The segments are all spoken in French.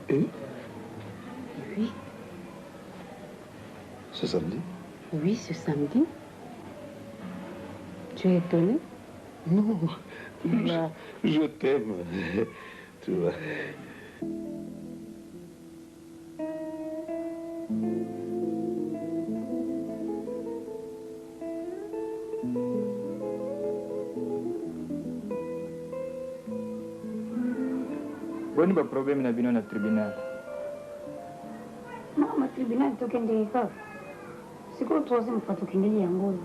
Oui. Ce samedi? Oui, ce samedi. Tu es étonné? Non. Je t'aime. Tu vois. Boni ba problème na bino na tribunal. Non, ma tribunal tokende kaka. Sikoyo twose mufa tokendeli yango oyo.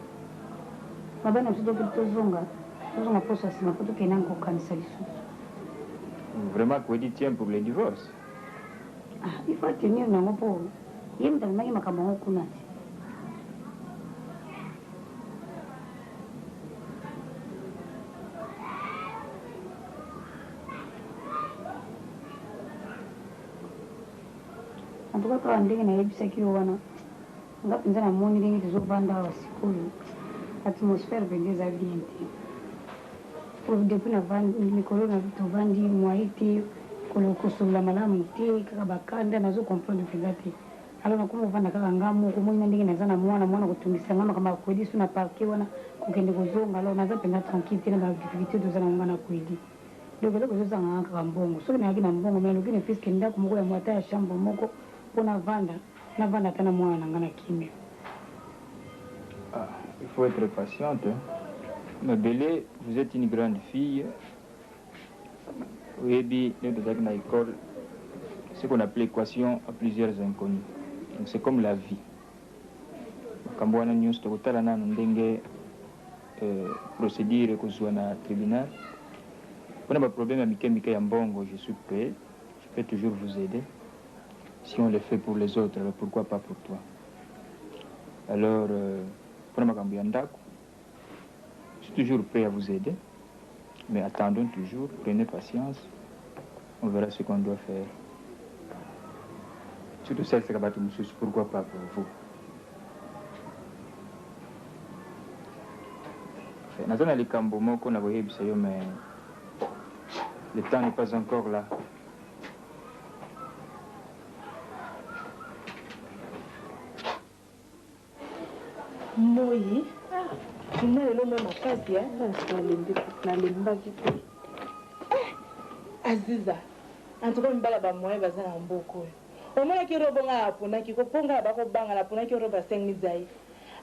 Mabana biso tozonga poso nsima po tokenda kokanisa lisusu. Vraiment Kwedi tient pour le divorce. Ah, il faut tenir nango mpo ye moto amemaki makambo yango kuna te. En tout cas kaka ndenge nayebisaki yo wana nga mpenza namoni ndenge tozovanda awa sikoyo atmosphère mpenza eza bien te. Depuis mikolo tovandi mwai te kosolola malamu te kaka bakanda nazokomprendre mpenza te. Alors nakoma ovanda kaka nga moko moi na ndenge naza na mwana kotungisa nga makambo ya Kwedi so na parke wana kokende kozonga alors naza mpenza tranquille te na badifficulté toza na nga na Kwedi. Donc eloko ezozanga nga kaka mbongo soki nayaki na mbongo me naloki ne puiske ndako moko ya mwata ya chambre moko mpo navanda ata na mwana na nga na kimia. Ah, il faut être patiente. Mais Bélé, vous êtes une grande fille. Oui, nous dans l'école, ce qu'on appelle l'équation à plusieurs inconnus. Donc c'est comme la vie. Quand on a une news, on a une procédure qu'on a tribunal. On a un problème avec Mika Mbongo, je suis prêt. Je peux toujours vous aider. Si on le fait pour les autres, alors pourquoi pas pour toi? Alors, pour je suis toujours prêt à vous aider. Mais attendons toujours, prenez patience. On verra ce qu'on doit faire. Surtout celle qui monsieur, pourquoi pas pour vous? Nous avons les Cambomos qu'on a voyé, mais le temps n'est pas encore là. Moi, tu n'as le même makasi, hein? Aziza, en tout cas, je ne sais pas si je vais faire un beaucoup. Au moins, je vais faire un peu de temps. Je vais faire un peu de temps. Je vais faire 5 000 zaï.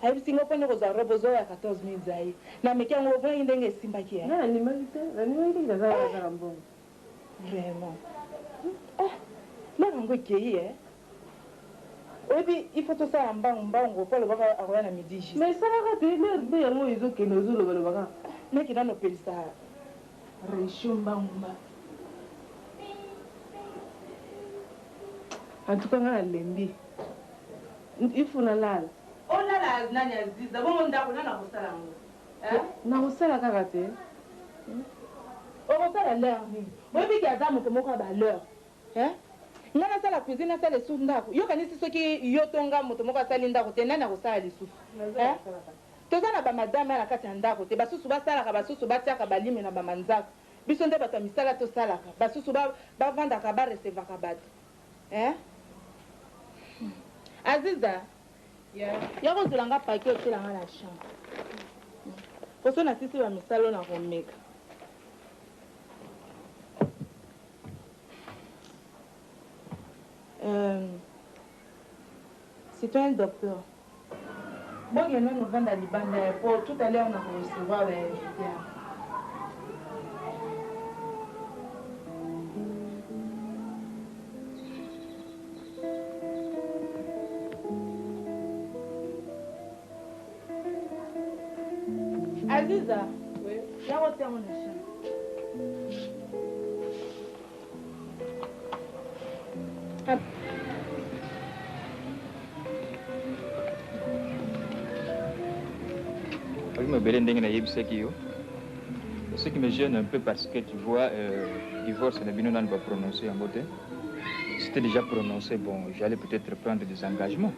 Je vais faire un peu de temps. Je vais faire 14 000 zaï. Je vais faire un peu de temps. Je vais faire un peu de temps. Vraiment. Je vais faire un peu de temps. Oui, il faut tout ça en bas, pour le voir à midi. Mais ça va être bien, moi, ils ont que nous le voir. Mais qui dans nos pays, ça. Région Bamba. En tout cas, on a l'embi. Il faut la lal. On a la nana Ziza. Bon, on a la salango. Na osala karate. On osala l'air. Moi, bi ka zamu ko moko ba l'heure. Hein? Nana sala cuisine sala les sous ndako. Yo kanisi soki yo tonga moto moko sala ndako te nana ko sala les sous. Hein? Tozana ba madame na kati ndako te basusu ba sala ka basusu ba tiaka ba lime na ba manzaka. Biso nde bato misala to sala ka basusu ba vanda ka ba recevoir ka bato. Hein? Aziza. Yeah. Yako zulanga paquet otela nga na chambre. Poso na sisi ba misalo na komeka. C'est toi un docteur. Bon, il y a un vent à Liban. Pour tout à l'heure, on a recevoir les biens. Aziza, oui. J'ai retiré mon échelle. Ce qui me gêne un peu parce que tu vois, divorce, le binon n'a pas prononcé en beauté. C'était déjà prononcé, bon, j'allais peut-être prendre des engagements.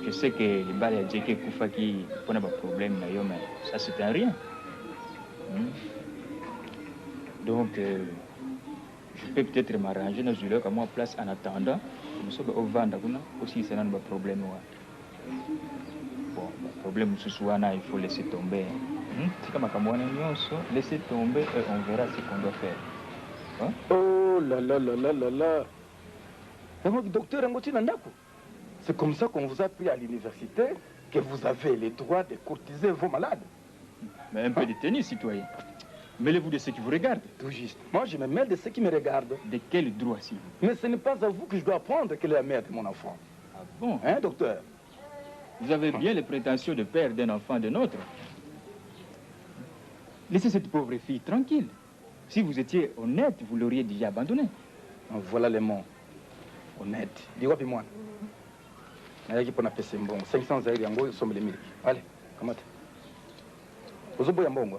Je sais que les balles à Djeke Koufa qui pose pas de problème, mais ça c'est un rien. Donc, je peux peut-être m'arranger dans une heure à moi place en attendant. Nous sommes au Vanda, aussi c'est un problème. Bon, le problème ce soir, il faut laisser tomber. C'est comme à laisser tomber et on verra ce qu'on doit faire. Hein? Oh là là là là là là. Docteur Angoti Nandako, c'est comme ça qu'on vous a pris à l'université que vous avez le droit de courtiser vos malades. Mais un peu de tennis, citoyen. Mêlez-vous de ceux qui vous regardent. Tout juste. Moi, je me mêle de ceux qui me regardent. De quel droit, s'il vous plaît? Mais ce n'est pas à vous que je dois apprendre quelle est la mère de mon enfant. Ah bon? Hein, docteur? Vous avez bien les prétentions de père d'un enfant d'un autre. Laissez cette pauvre fille tranquille. Si vous étiez honnête, vous l'auriez déjà abandonnée. Voilà les mots. Honnête. Dis-moi, puis moi. Il pour 500 zaïdi, ils sont les 1000. Allez, comment? Vous avez un bon.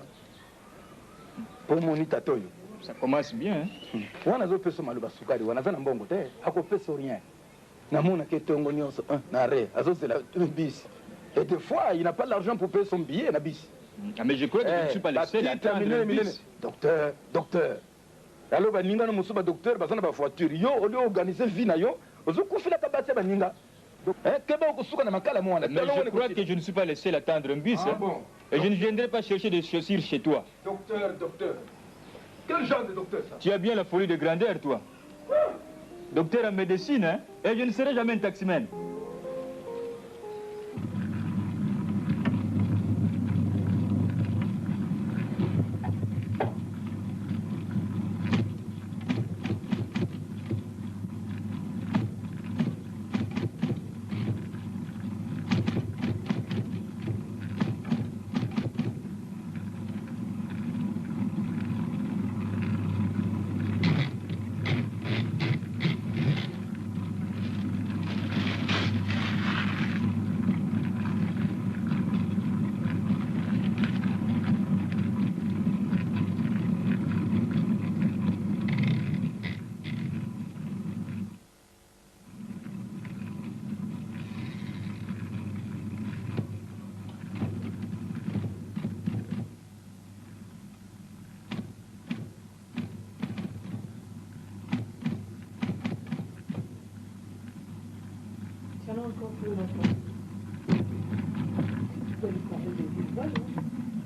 Pour mon itatoyo. Ça commence bien, hein? On a d'autres personnes qui ont un bon côté. À quoi fait rien? Namona qui est un gagnon, un arrêt. C'est la bis. Et des fois, il n'a pas l'argent pour payer son billet, la bis. Ah, mais je crois que je ne suis pas le seul à attendre le bus. Docteur. Alors, il y a un docteur, il y a une voiture. Il y a organisé une vie. Il y a une mais je crois que je ne suis pas le seul à attendre un bus. Ah, bon. Et je ne viendrai pas chercher des chaussures chez toi. Docteur. Quel genre de docteur ça? Tu as bien la folie de grandeur, toi. Docteur en médecine, hein? Et je ne serai jamais un taximan.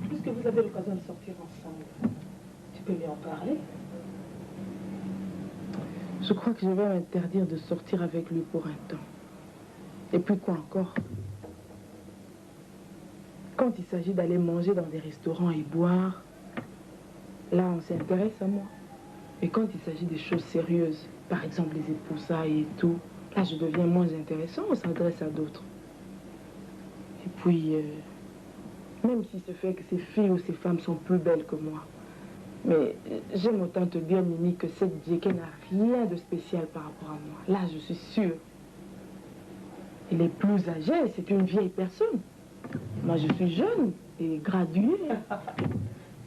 Puisque vous avez l'occasion de sortir ensemble, tu peux lui en parler. Je crois que je vais m'interdire de sortir avec lui pour un temps. Et puis quoi encore? Quand il s'agit d'aller manger dans des restaurants et boire, là on s'intéresse à moi. Et quand il s'agit des choses sérieuses, par exemple les épousailles et tout, là je deviens moins intéressant, on s'adresse à d'autres. Et puis, même si ce fait que ces filles ou ces femmes sont plus belles que moi, mais j'aime autant te dire, Mimi, que cette Djeke n'a rien de spécial par rapport à moi. Là, je suis sûre. Elle est plus âgée, c'est une vieille personne. Moi, je suis jeune et graduée.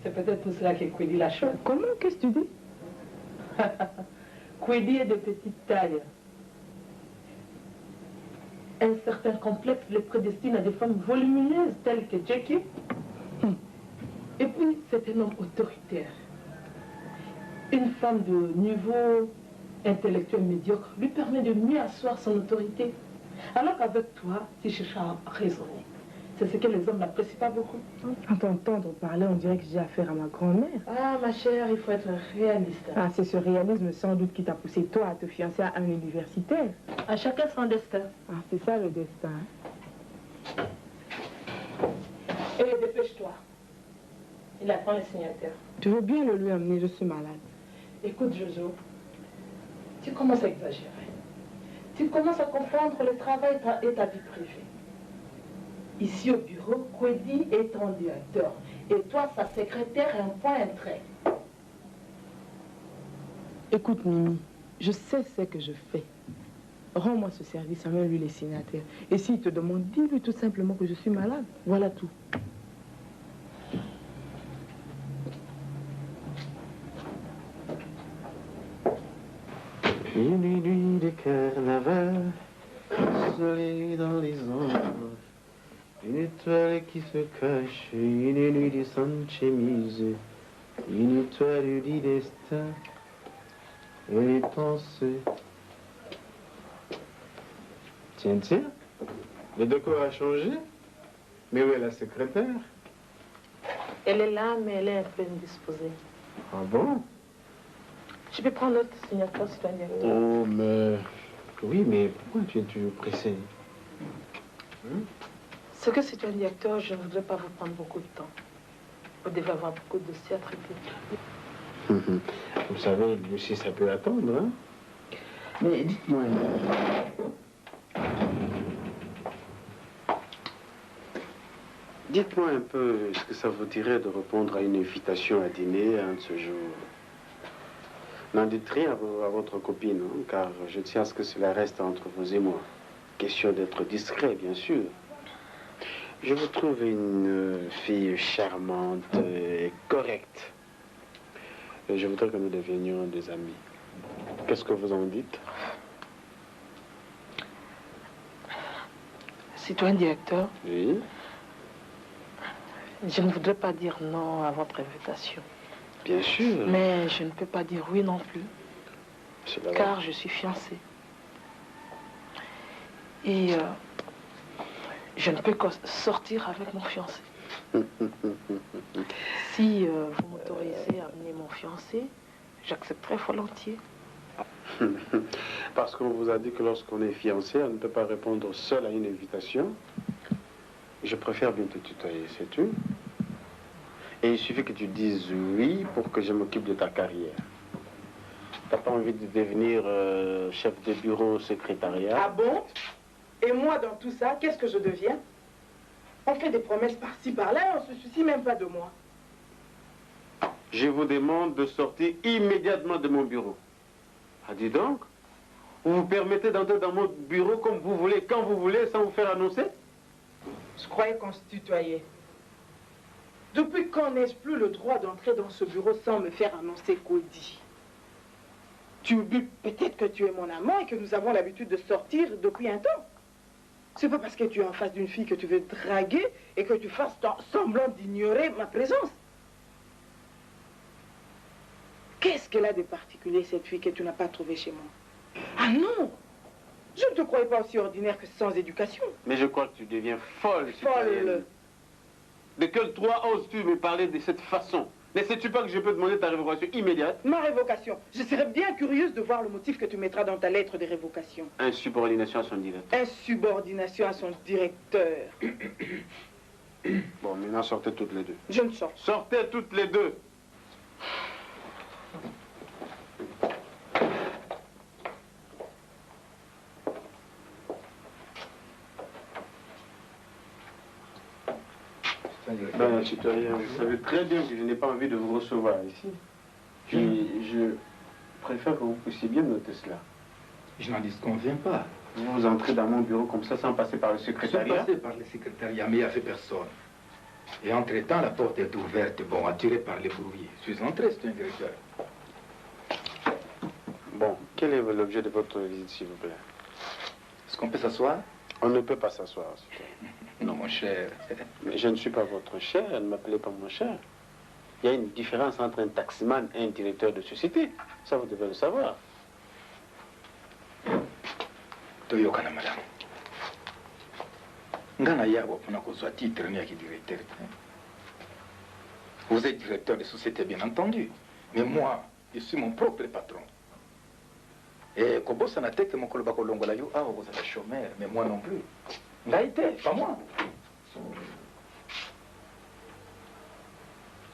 C'est peut-être pour cela que Kwedi la chose. Comment? Qu'est-ce que tu dis? Kwedi est de petite taille. Un certain complexe le prédestine à des femmes volumineuses telles que Jackie. Et puis, c'est un homme autoritaire. Une femme de niveau intellectuel médiocre lui permet de mieux asseoir son autorité. Alors qu'avec toi, tu cherches à raisonner. C'est ce que les hommes n'apprécient pas beaucoup. À t'entendre parler, on dirait que j'ai affaire à ma grand-mère. Ah, ma chère, il faut être réaliste. Ah, c'est ce réalisme sans doute qui t'a poussé, toi, à te fiancer à un universitaire. À chacun son destin. Ah, c'est ça le destin. Et dépêche-toi. Il attend les signataires. Tu veux bien le lui amener, je suis malade. Écoute, Jojo, tu commences à exagérer. Tu commences à confondre le travail et ta vie privée. Ici au bureau, Kwedi est ton directeur. Et toi, sa secrétaire, un point, un trait. Écoute, Mimi, je sais ce que je fais. Rends-moi ce service, amène-lui les signataires. Et s'il te demande, dis-lui tout simplement que je suis malade. Voilà tout. Une nuit de carnaval, soleil dans les ombres, une étoile qui se cache, une nuit de sans chemise, une étoile du destin. et danser. Tiens, tiens, le décor a changé. Mais où est la secrétaire? Elle est là, mais elle est un peu indisposée. Ah bon? Je vais prendre notre signature, citoyen directeur. Oh, mais... Oui, mais pourquoi tu es toujours pressé? Ce que citoyen directeur, je ne voudrais pas vous prendre beaucoup de temps. Vous devez avoir beaucoup de dossiers à traiter. Vous savez, lui aussi, ça peut attendre, hein? Mais dites-moi... Dites-moi un peu ce que ça vous dirait de répondre à une invitation à dîner un de ce jour. N'en dites rien à votre copine, hein, car je tiens à ce que cela reste entre vous et moi. Question d'être discret, bien sûr. Je vous trouve une fille charmante et correcte. Et je voudrais que nous devenions des amis. Qu'est-ce que vous en dites? Citoyen directeur, Oui. je ne voudrais pas dire non à votre invitation. Bien sûr. Mais je ne peux pas dire oui non plus, Cela va. car je suis fiancée. Et je ne peux que sortir avec mon fiancé. Si vous m'autorisez à amener mon fiancé, j'accepterai volontiers. Parce qu'on vous a dit que lorsqu'on est fiancé, on ne peut pas répondre seul à une invitation. Je préfère bien te tutoyer, sais-tu? Et il suffit que tu dises oui pour que je m'occupe de ta carrière. T'as pas envie de devenir chef de bureau, secrétariat? Ah bon? Et moi, dans tout ça, qu'est-ce que je deviens? On fait des promesses par-ci, par-là, on se soucie même pas de moi. Je vous demande de sortir immédiatement de mon bureau. Ah, dis donc, vous vous permettez d'entrer dans mon bureau comme vous voulez, quand vous voulez, sans vous faire annoncer? Je croyais qu'on se tutoyait. Depuis quand n'ai-je plus le droit d'entrer dans ce bureau sans me faire annoncer Cody? Tu oublies peut-être que tu es mon amant et que nous avons l'habitude de sortir depuis un temps. C'est pas parce que tu es en face d'une fille que tu veux draguer et que tu fasses semblant d'ignorer ma présence. Qu'est-ce qu'elle a de particulier, cette fille, que tu n'as pas trouvée chez moi? Ah non! Je ne te croyais pas aussi ordinaire que sans éducation. Mais je crois que tu deviens folle, Folle. citoyenne. De quel droit oses-tu me parler de cette façon? Ne sais-tu pas que je peux demander ta révocation immédiate? Ma révocation. Je serais bien curieuse de voir le motif que tu mettras dans ta lettre de révocation. Insubordination à son directeur. Insubordination à son directeur. Bon, maintenant sortez toutes les deux. Je ne sors. Sortez toutes les deux. Ben, citoyen, vous savez très bien que je n'ai pas envie de vous recevoir ici. Je préfère que vous puissiez bien noter cela. Je n'en disconviens pas. Vous entrez dans mon bureau comme ça sans passer par le Je suis secrétariat. passé par le secrétariat, mais il n'y avait personne. Et entre-temps, la porte est ouverte, bon, attiré par les bruits. Je suis entré, c'est un directeur. Bon, quel est l'objet de votre visite, s'il vous plaît? Est-ce qu'on peut s'asseoir? On ne peut pas s'asseoir, citoyen. Non, mon cher. Mais je ne suis pas votre cher, ne m'appelez pas mon cher. Il y a une différence entre un taximan et un directeur de société. Ça, vous devez le savoir. Toyokana, madame. Ngana yabo pona kozwa titre ni yaki directeur. Vous êtes directeur de société, bien entendu. Mais moi, je suis mon propre patron. Et Kobosa n'a été que mon collègue Kolongola yo, vous êtes chômeur, mais moi non plus. Ngaïté, pas moi.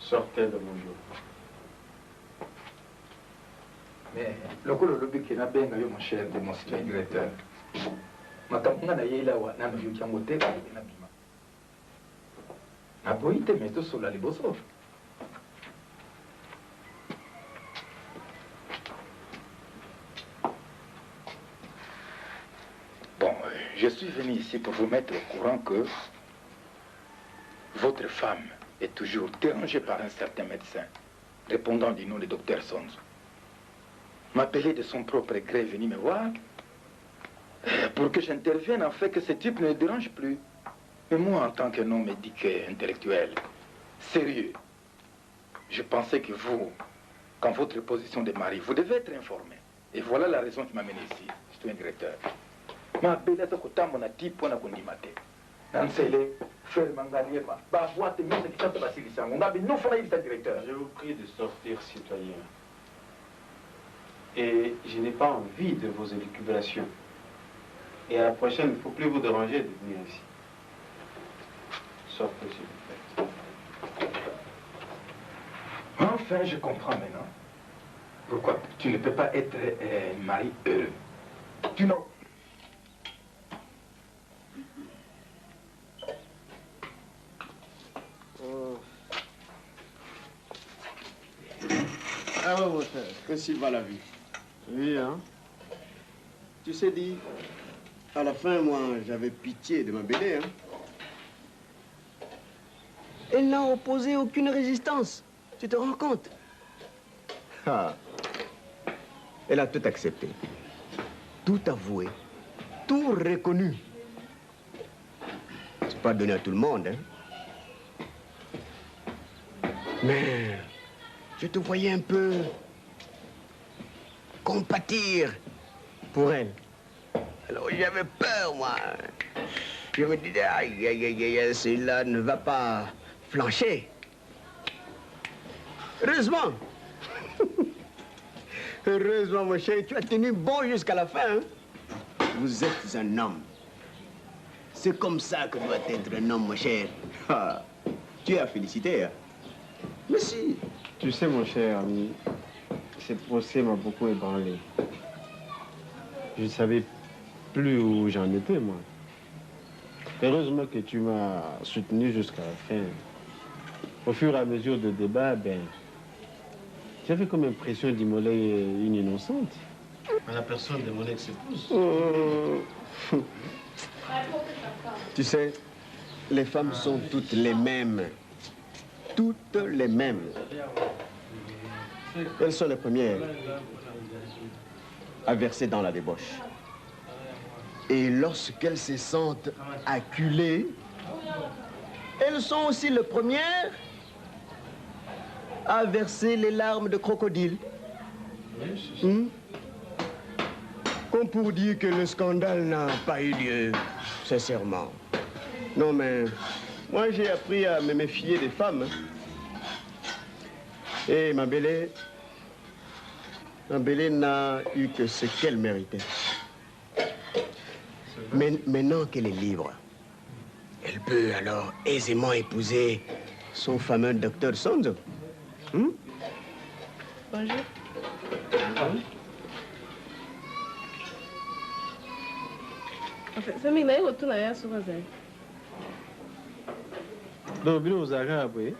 Sortez de mon bureau. Mais le lobby qui n'a bien eu mon cher de mon citoyen directeur. Makamuna na yela wa na mbiu kyango te ka na bima. Na boite mais to sola liboso. Bon, je suis venu ici pour vous mettre au courant que votre femme est toujours dérangée par un certain médecin, répondant du nom du docteur Sonzo. M'appeler de son propre gré, venir me voir, pour que j'intervienne en fait que ce type ne le dérange plus. Mais moi, en tant qu'un homme éduqué, intellectuel, sérieux, je pensais que vous, quand votre position de mari, vous devez être informé. Et voilà la raison qui m'a mené ici. Je suis un directeur. Ma belle est au temps mon type pour la condimenter. Nansele, faire mangalier, bah voir tes mains qui sont passées ici. On a bien non fait la directeur. Je vous prie de sortir, citoyen. Et je n'ai pas envie de vos élucubrations. Et à la prochaine, il ne faut plus vous déranger de venir ici. Sortez, s'il vous plaît. Enfin, je comprends maintenant. Pourquoi tu ne peux pas être mari heureux? Tu n'as... Ah ouais, mon frère, que Sylvain l'a vu. Oui, hein. Tu sais, dit, à la fin, moi, j'avais pitié de ma bébé, hein. Elle n'a opposé aucune résistance. Tu te rends compte? Ah. Elle a tout accepté. Tout avoué. Tout reconnu. C'est pas donné à tout le monde, hein. Mais je te voyais un peu compatir pour elle. Alors j'avais peur, moi. Je me disais, aïe, aïe, aïe, aïe, celle-là ne va pas flancher. Heureusement. Heureusement, mon cher, tu as tenu bon jusqu'à la fin. Hein? Vous êtes un homme. C'est comme ça que doit être un homme, mon cher. Ah, tu es à féliciter. Hein? Mais si. Tu sais, mon cher ami, ce procès m'a beaucoup ébranlé. Je ne savais plus où j'en étais, moi. Heureusement que tu m'as soutenu jusqu'à la fin. Au fur et à mesure de débat, ben, j'avais comme impression d'immoler une innocente. À la personne de mon ex-épouse. Tu sais, les femmes sont toutes les mêmes. Toutes les mêmes. Elles sont les premières à verser dans la débauche. Et lorsqu'elles se sentent acculées, elles sont aussi les premières à verser les larmes de crocodile. Comme pour dire que le scandale n'a pas eu lieu, sincèrement. Non, mais moi j'ai appris à me méfier des femmes. Et ma belle n'a eu que ce qu'elle méritait. Mais maintenant qu'elle est libre, elle peut alors aisément épouser son fameux docteur Sonzo. Bonjour. Famille, naye kotuna ya soka zai. Donc, bino ozalaka boye.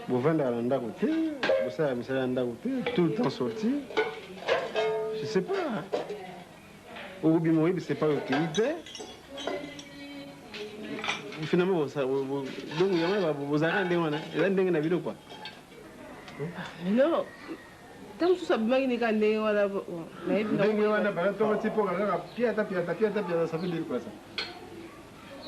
Bovanda na ndako te, bosala misala na ndako te, tout le temps sorti. Je sais pas. Obi moyibi c'est pas okei te. Finalement, donc bozalaka ndenge wana, eza ndenge na bino quoi. Non. Tant que ça bimaki ni ka ndenge wana nayebi na ndenge wana bana to tipo kaka piata ça veut dire quoi ça?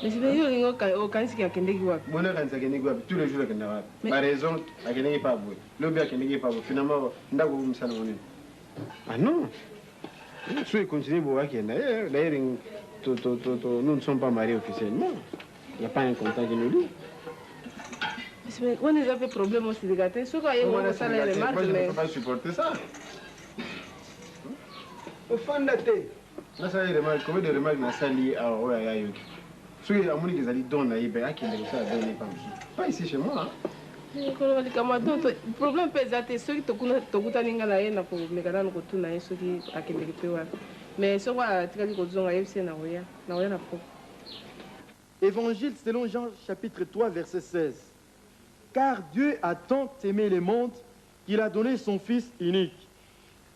Mais c'est bien yo okanisiki akendeki wapi? Bona kanisa akendeki wapi? Tous les jours akenda wapi? Par raison akendeki pas boye. Lobi akendeki pas boye. Finalement ndako kumsana ngoni. Ah non. Si il continue boye akenda. D'ailleurs nous ne sommes pas mariés officiellement. Il n'y a pas un contrat qui nous lie. Mais on a fait problème aussi de gâter. Ce qu'on y a eu, ça les remarques. Moi, je ne peux pas supporter ça. Au fond de la tête. Là, ça y est, combien de remarques dans ça lié à Oya. Ceux qui ont dit qu'ils allaient donner, pas ici chez moi. Le problème peut être ceux qui ont été mais ce Évangile selon Jean chapitre 3 verset 16. Car Dieu a tant aimé le monde qu'il a donné son Fils unique,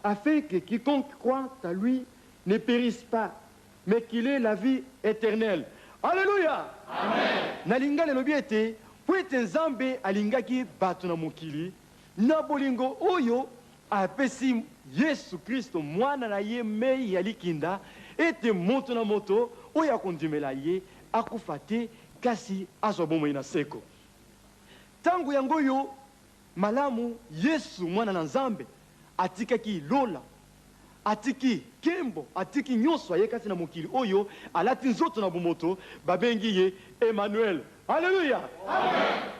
afin que quiconque croit à lui ne périsse pas, mais qu'il ait la vie éternelle. Alléluia! Amen. Nalinga le lobiete, kwete nzambe alingaki bato na mokili, na bolingo oyo apesi Yesu Kristo mwana na ye mei ya likinda, ete moto na moto oyo akondimela ye akufa te kasi azwa bomoi na seko. Tangu yango yo malamu Yesu mwana na nzambe atikaki lola atiki kembo atiki nyonso ayekati na mokili oyo alati nzoto na bomoto babengi ye Emmanuel. Alléluia.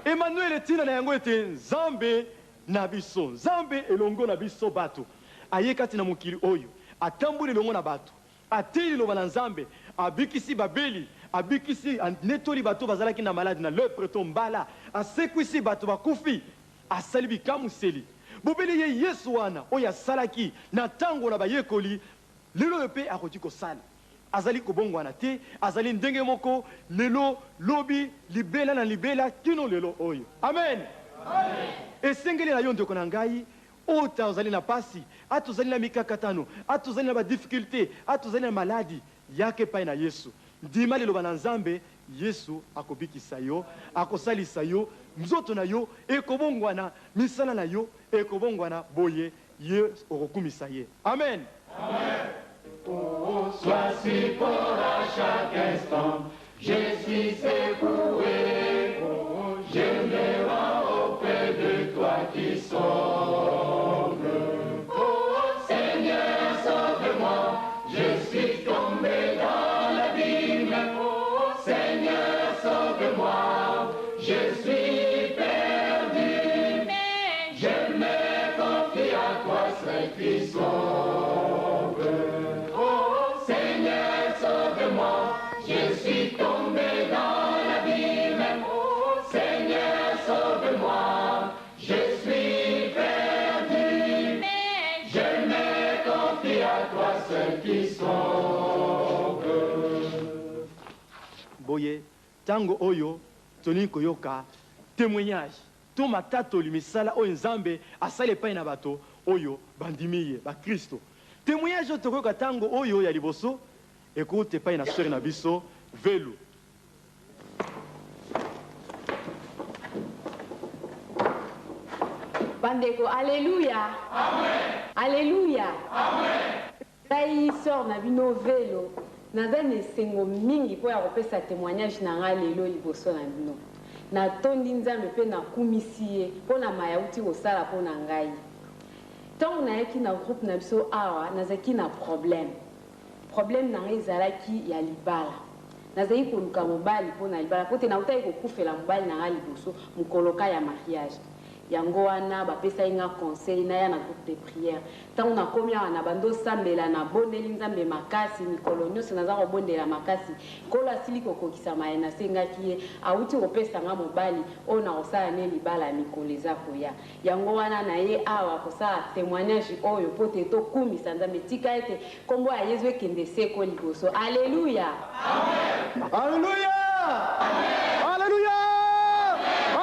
Emmanuel etina na yango ete nzambe na biso, nzambe elongo na biso bato ayekati na mokili oyo atambuli elongo na bato ateli loba na nzambe abikisi babeli abikisi netoli bato bazalaki na maladi na lepre to mbala asekwisi bato bakufi asali bikamuseli bobeli ye Yesu wana oyo asalaki na ntango na bayekoli lelo mpe akoki kosala azali kobongwana te azali ndenge moko lelo lobi libela na libela kino lelo oyo. Amen. Esengeli na yo ndeko na ngai ota ozali na pasi ata ozali na mikakatano ata ozali na badifficulté ata ozali na maladi yake pai na Yesu ndima liloba na nzambe Yesu akobikisa yo akosalisa yo nzoto na yo ekobongwana misala na yo ekobongwana boye ye okokumisa ye. Amen. Amen. Oh, sois si fort à chaque instant, je suis secoué, oh, je me rends auprès de toi qui sauve. Oh Seigneur, sauve-moi, je suis tombé dans l'abîme. Oh Seigneur, sauve-moi, je suis perdu. Je me confie à toi, Saint qui sauve. Oh Seigneur, sauve-moi, je suis tombé dans l'abîme. Oh Seigneur, sauve-moi, je suis perdu. Je me confie à toi, Saint qui sauve. Boye tango oyo toni koyoka témoignage to matatoli misala oyo nzambe asali epai na bato oyo bandimi ye bakristo. Témoignage oyo tokoyoka tango oyo ya liboso ekouta epai na sere na biso Velu. Bandeko, alléluia. Amen. Alléluia. Amen. Ngai sor na bino Velu. Naza na esengo mingi mpo ya kopesa témoignage na ngai lelo liboso na bino. Natondi nzambe mpe nakumisi ye mpo na mayauti kosala mpo na ngai. Ntango nayaki na groupe na biso awa nazalaki na problème na ngai ezalaki ya libala. Nazalaki koluka mobali mpo na libala mpo te nautaki kokufela mobali na ngai liboso mokoloka ya mariage. Yango wana bapesa nga conseil na ya na groupe de prière. Ntango nakomi awa na bando sambela na bondeli nzambe makasi mikolo nyonso naza kobondela makasi kolo asili kokokisa maye nasengaki ye auti kopesa nga mobali oyo na kosala ne libala mikolo eza koya. Yango wana na ye awa kosala témoignage oyo mpo te tokumisa nzambe tika ete kombo ya Yesu ekende seko liboso. Alléluia. Amen. Alléluia. Alléluia.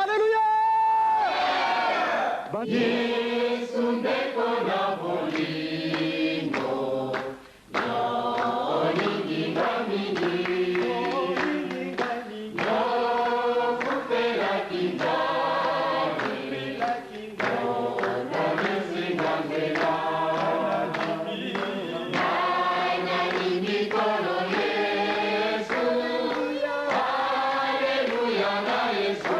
Alléluia. Yesu ndeko na bolingo no ninginga mingi no kufela kinjani no namizinga ngela nani mikolo Yesu. Haleluya na Yesu.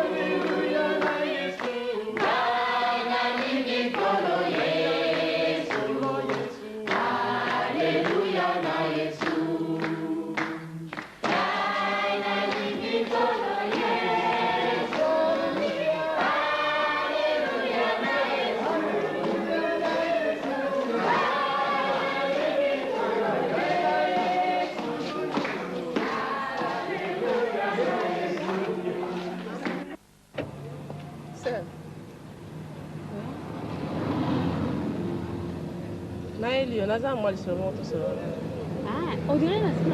Ah, on dirait que c'est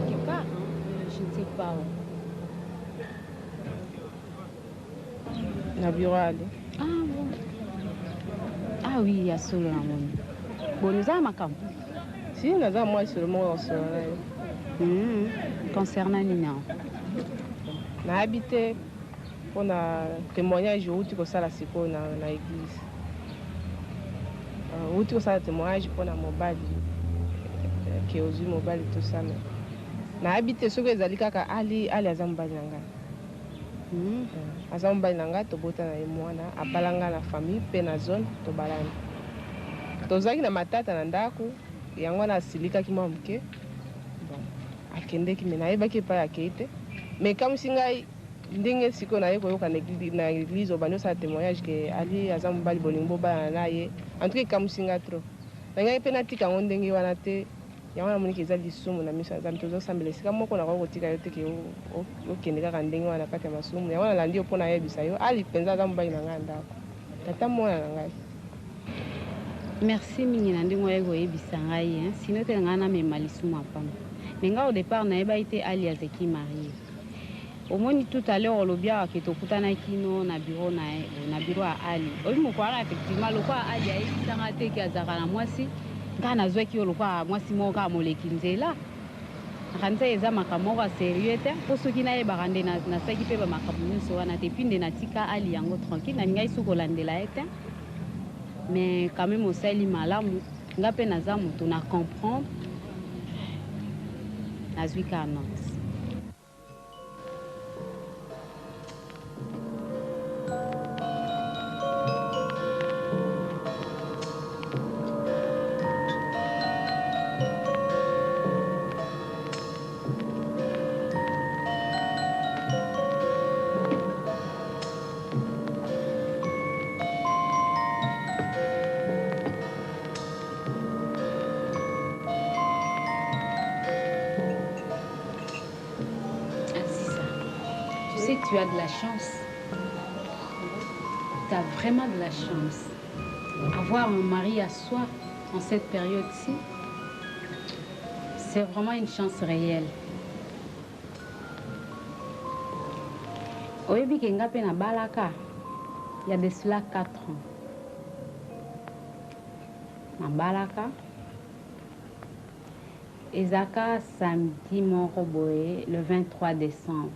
quelque part. Je ne sais pas. Na bureau ali. Ah bon. Ah oui, il y a solo na moni. Bon, nous avons makam. Si, nous avons moi seulement au solo. Concernant Nina. Na habité pour na témoignage où tu ko sala siko na église. Où tu ko sala témoignage pour na mobali. Qui ozu mobali tout ça. Na habité ce que ezali kaka ali azambali nanga. Azambali nanga to bota na mwana abalanga na famille pe na zone to balana. tozalaki na matata na ndako yango wana asilikaki mwa moke bon akendeki me nayebaki epai akei te me kamwisi ngai ndenge sikoyo naye koyoka na église obandi osala témoignage ke ali aza mobali bolingi bobalana na ye antuka ekamwisi nga trop na ngai mpe natika yango ndenge wana te yango namoniki eza lisumu na miso ya nzambe tozosambela esika moko nakoki kotika yo teke okende kaka ndenge wana kati ya masumu yango nalandi yo mpo nayebisa yo ali mpenza aza mobali na ngai ndako tata mwana na ngai. Merci mingi na ndenge oye koyebisa ngai sino te ngai namema lisumu apamba me ngai au départ nayeba ete ali azeki marie omoni tout à l'heure olobiaka ke tokutanaki no na bureau ya ali oyi moko wana effectivement lokwa ali ayebisanga te ke azalaka na mwasi ngai nazwaki yo lokwa mwasi moko kaka moleki nzela nakanisa eza makambo moko asérieux te mpo soki nayebaka nde nasalaki mpe bamakambo nyonso wana te puis nde natika ali yango tranquille na mingai soki olandela ye te mais quand même osali malamu nga mpe naza moto na comprendre nazwi ka annonce. Tu as de la chance. Tu as vraiment de la chance. Avoir un mari à soi en cette période-ci, c'est vraiment une chance réelle. Oyebi kenga pe na balaka, il y a de cela 4 ans. Na balaka, ezaka samedi moko boye, le 23 décembre.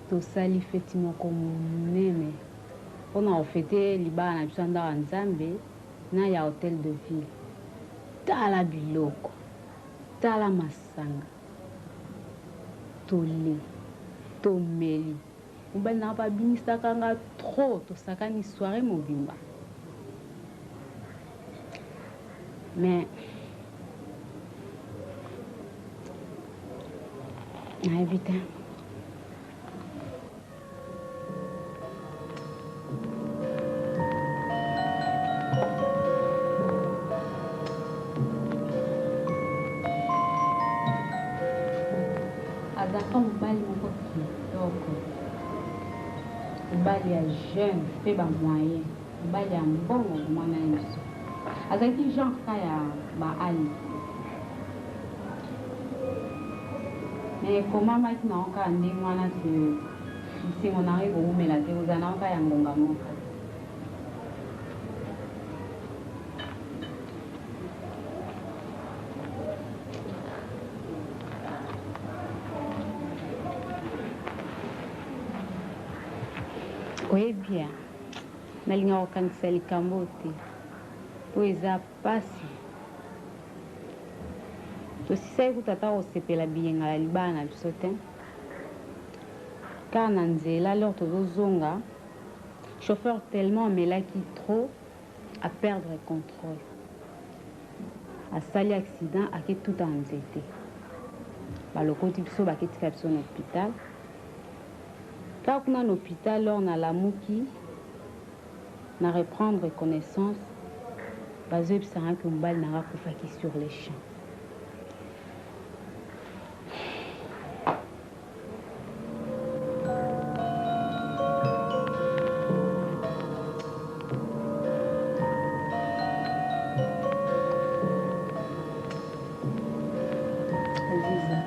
Tosali feti moko monene mpona ofete libala na biso ya ndako ya nzambe na ya hotel de ville. Tala biloko, tala masanga, tole, tomeli. Mobali nanga babimisaka nga trop, tosakani soirée mobimba. Mais nayebi te. Azaka mobali moko kitoko, mobali ya jeune mpe bamoyen, mobali ya mbongo mwana yesu azalaki genre ka ya baali me ekomamaki nango kaka ndenge wana te nsingo nango ekowumela te kozala nango ka ya ngonga moko. Oyebia nalinga kokanisa likambo te po eza pasi tosisaki kuta ata kosepela biyenga ya libala na biso te kaka na nzela lor tozozonga chauffeur tellement amelaki trop à perdre contrôle asali accident ake tuta na nzete balokoti biso baketika biso na hôpital. Quand on est à l'hôpital, on a la mouki, on a reprendre connaissance, parce que c'est un peu mal n'a pas fait sur les champs. Aziza,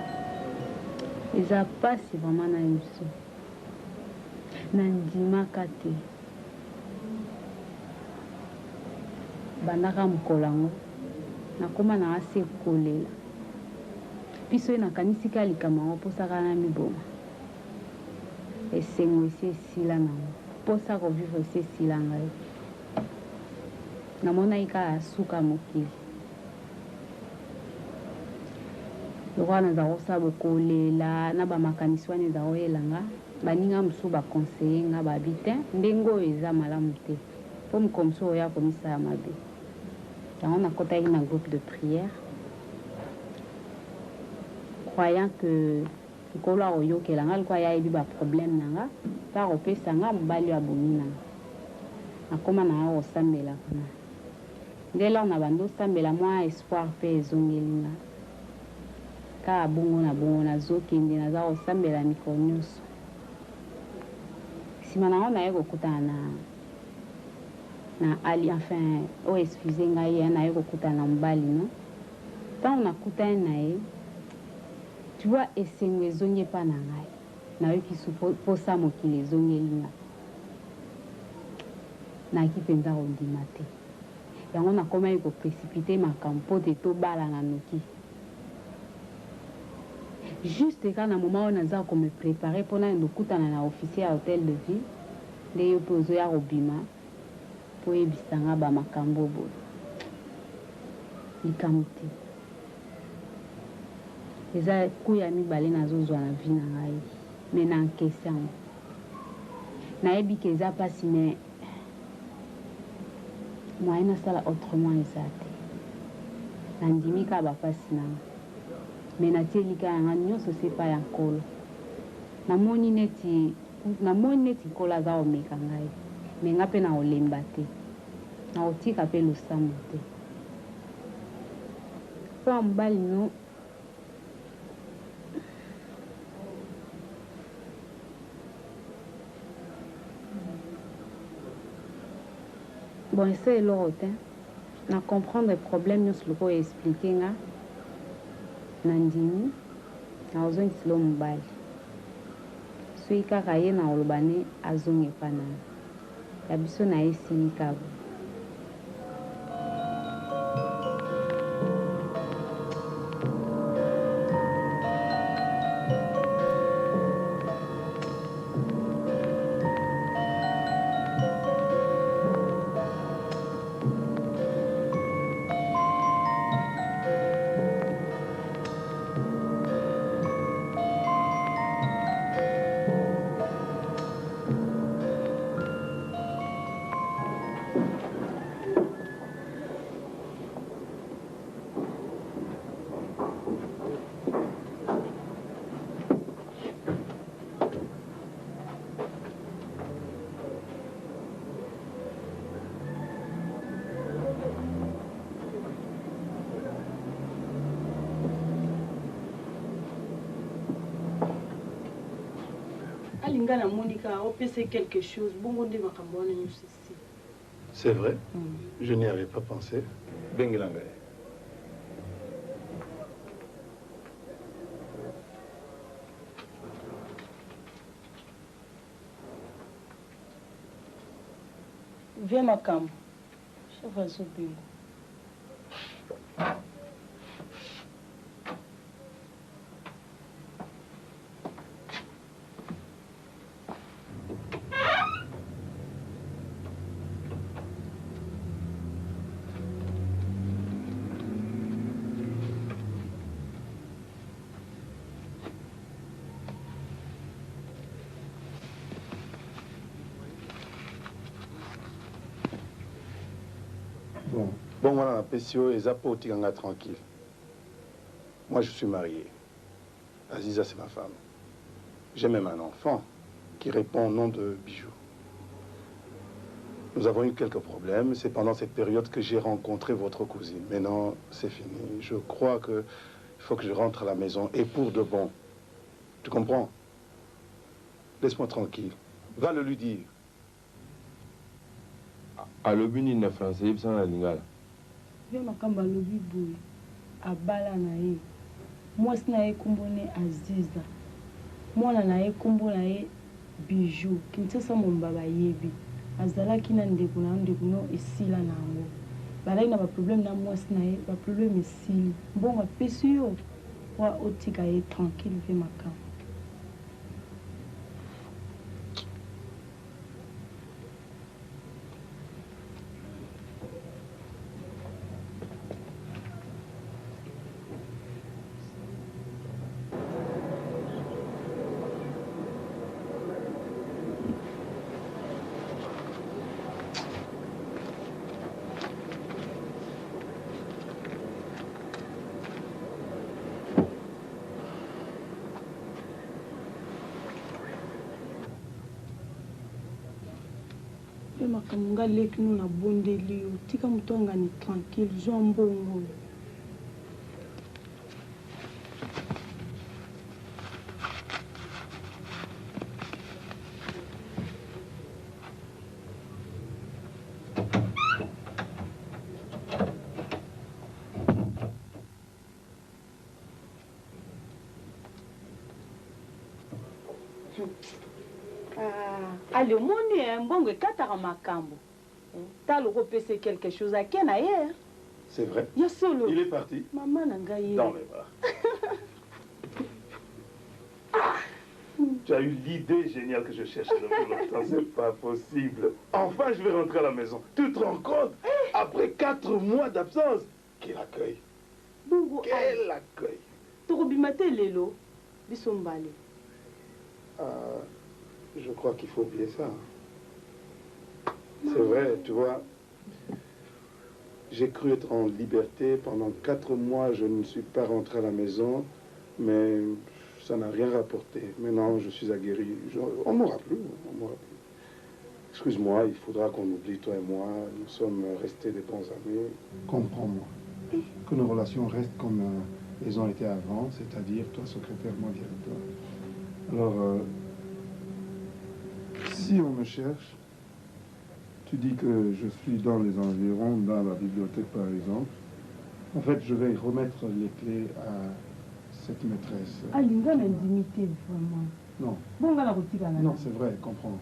ils a pas si vraiment na une chose. Nandimaka te bandaka mokolango nakoma na ase kolela biso ye nakanisi ka likambo yango mposaka na miboma esengo esi esila nango mposa kovivre esi esila ngai namonaki kaka ya suka mokili lokwa naza kosala bokolela na bamakanisi wana eza koyelanga baninga mosusu bakonseye nga babi te ndenge oyo eza malamu te mpo mokomosu oyo akomisala mabe On a côté un groupe de prière. Croyant que Kola Oyo Kelanga, quoi, il y a eu un problème, nanga, par au pays, sanga, m'bali à Boumina. A comment on a au Sambela. Dès lors, on a bandé Sambela, moi, espoir, paix, zongelinga. Car bongo na zoki, na au Sambela, Mikonyos. Si maintenant on a eu au na ali, enfin, oh, excusez-moi, il y a eu au na mbali, non? Quand on a coupé na tu vois, et c'est une zone pas na ngai. Na yo qui suppose ça mo qui les zone linga. Na ki penza ondimate. Ya on a comment il faut précipiter ma campo de to bala na noki. Juste quand na moment on a za comme préparer pour na ndokuta na officier à hôtel de ville. Les yo pozo ya robima pour ebisanga ba makambo bo. Likamti. Eza kuya mibale nazozwa na vie na ngai mais na nkesa nayebi ke eza pasi mais moyen nasala autrement eza te nandimi ka bapasi nanga mais natielika yanga nyonso sepa ya nkolo namoni neti nkolo aza omeka ngai mais nga mpe na olemba te na otika mpe losambo te mpo ya mobali no bon, c'est l'autre. Na comprendre les problèmes, nous le expliquer nga. Nandimi, na ozongi silo mbali. Sui kaka ye na olobane azongi pana. Ya biso na esili kabo. quelque chose. C'est vrai, je n'y avais pas pensé. Bengelanga. Viens ma cam. Je vais au bingo. Bon, voilà, Pessio et Zapo Tiganga tranquille. Moi, je suis marié. Aziza, c'est ma femme. J'ai même un enfant qui répond au nom de Bijou. Nous avons eu quelques problèmes. C'est pendant cette période que j'ai rencontré votre cousine. Maintenant, c'est fini. Je crois qu'il faut que je rentre à la maison et pour de bon. Tu comprends? Laisse-moi tranquille. Va le lui dire. À l'obuni na français, il s'en a lingala. Viens makamba lobi boy. Abala na ye. Moi si na ye kumbone Aziza. Moi na ye kumbona ye Bijou. Kintsasa mon baba yebi. Azala kina ndeko na ndeko no esila na ngo. Bala na ba problème na moi si na ye ba problème esili. Bon ba Pessio wa otika ye tranquille viens makamba. makambo nga leki no na bondeli yo tika moto angani tranquille zwa mbongo. Allez, mon Dieu, un bon gars, makambo. T'as le repêché quelque chose à Ken ailleurs. C'est vrai. Il y a solo. Il est parti. Maman n'a gagné. Dans mes bras. Tu as eu l'idée géniale que je cherchais depuis longtemps. C'est pas possible. Enfin, je vais rentrer à la maison. Tu te rends compte? Après 4 mois d'absence, quel accueil. Quel accueil. Torobimate lelo. Bisombale. Je crois qu'il faut oublier ça. C'est vrai, tu vois. J'ai cru être en liberté. Pendant 4 mois, je ne suis pas rentré à la maison. Mais ça n'a rien rapporté. Maintenant, je suis aguerri. On ne m'aura plus. Excuse-moi, il faudra qu'on oublie, toi et moi. Nous sommes restés des bons amis. Comprends-moi. Que nos relations restent comme elles ont été avant. C'est-à-dire, toi secrétaire, moi directeur. Alors... si on me cherche, tu dis que je suis dans les environs, dans la bibliothèque par exemple. En fait, je vais remettre les clés à cette maîtresse. Alinga l'intimité, vraiment. Non. Bon, la routine. Non, c'est vrai, comprends.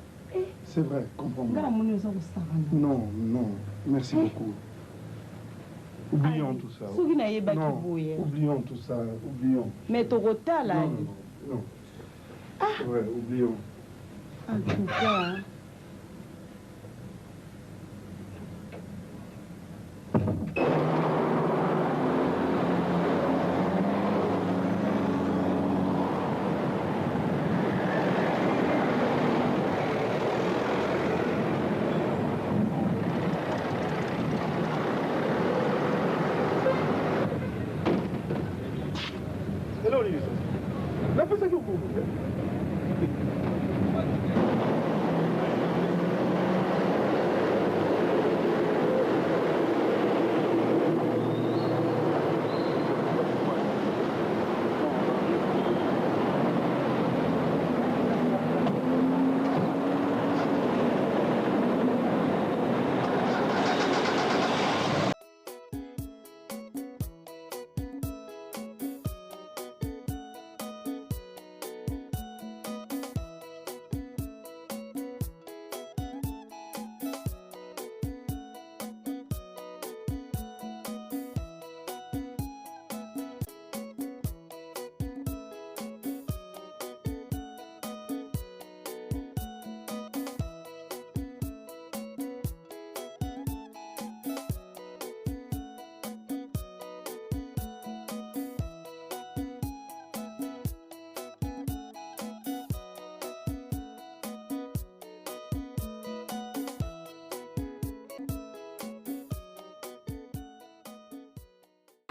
C'est vrai, comprends-moi. Non, non, merci beaucoup. Oublions tout ça. Non, oublions tout ça, oublions. Mais ton retard là. Non. C'est vrai, oublions. En tout cas. Hello, Lisa. La personne qui vous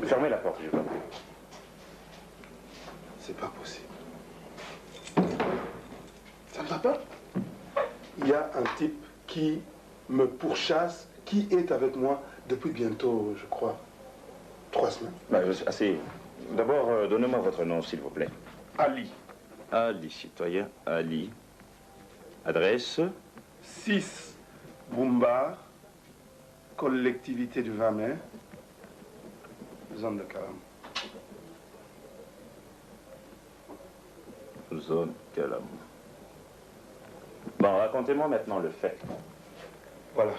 Fermez la porte, je vous en prie. C'est pas possible. Ça ne va pas? Il y a un type qui me pourchasse, qui est avec moi depuis bientôt, je crois, 3 semaines. Assez. D'abord, donnez-moi votre nom, s'il vous plaît. Ali. Ali, citoyen Ali. Adresse 6 Boumbar, collectivité du 20 mai, zone de Calam. Zone Calam. Bon, racontez-moi maintenant le fait. Voilà.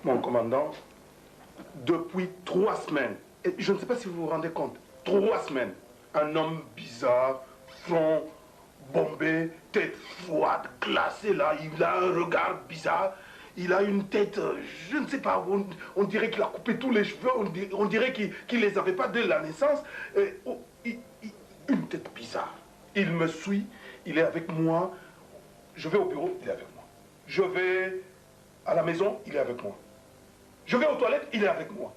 Mon commandant, depuis 3 semaines, et je ne sais pas si vous vous rendez compte, 3 semaines, un homme bizarre, front bombé, tête froide, glacée là, il a un regard bizarre, il a une tête, je ne sais pas, on dirait qu'il a coupé tous les cheveux, on dirait qu'il les avait pas dès la naissance, une tête bizarre. Il me suit, il est avec moi, je vais au bureau, il est avec moi. Je vais à la maison, il est avec moi. Je vais aux toilettes, il est avec moi.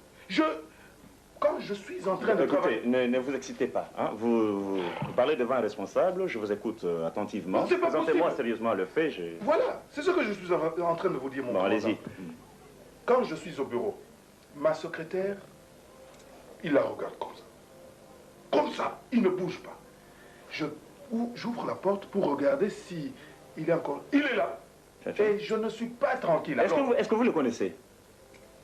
Quand quand je suis en train de travailler... Écoutez, ne vous excitez pas. Hein. Vous parlez devant un responsable, je vous écoute attentivement. Présentez-moi sérieusement le fait. Voilà, c'est ce que je suis en train de vous dire, mon Bon, allez-y. Quand je suis au bureau, ma secrétaire, il la regarde comme ça. Comme ça, il ne bouge pas. J'ouvre la porte pour regarder si il est encore... Il est là. Et je ne suis pas tranquille. Est-ce que vous le connaissez?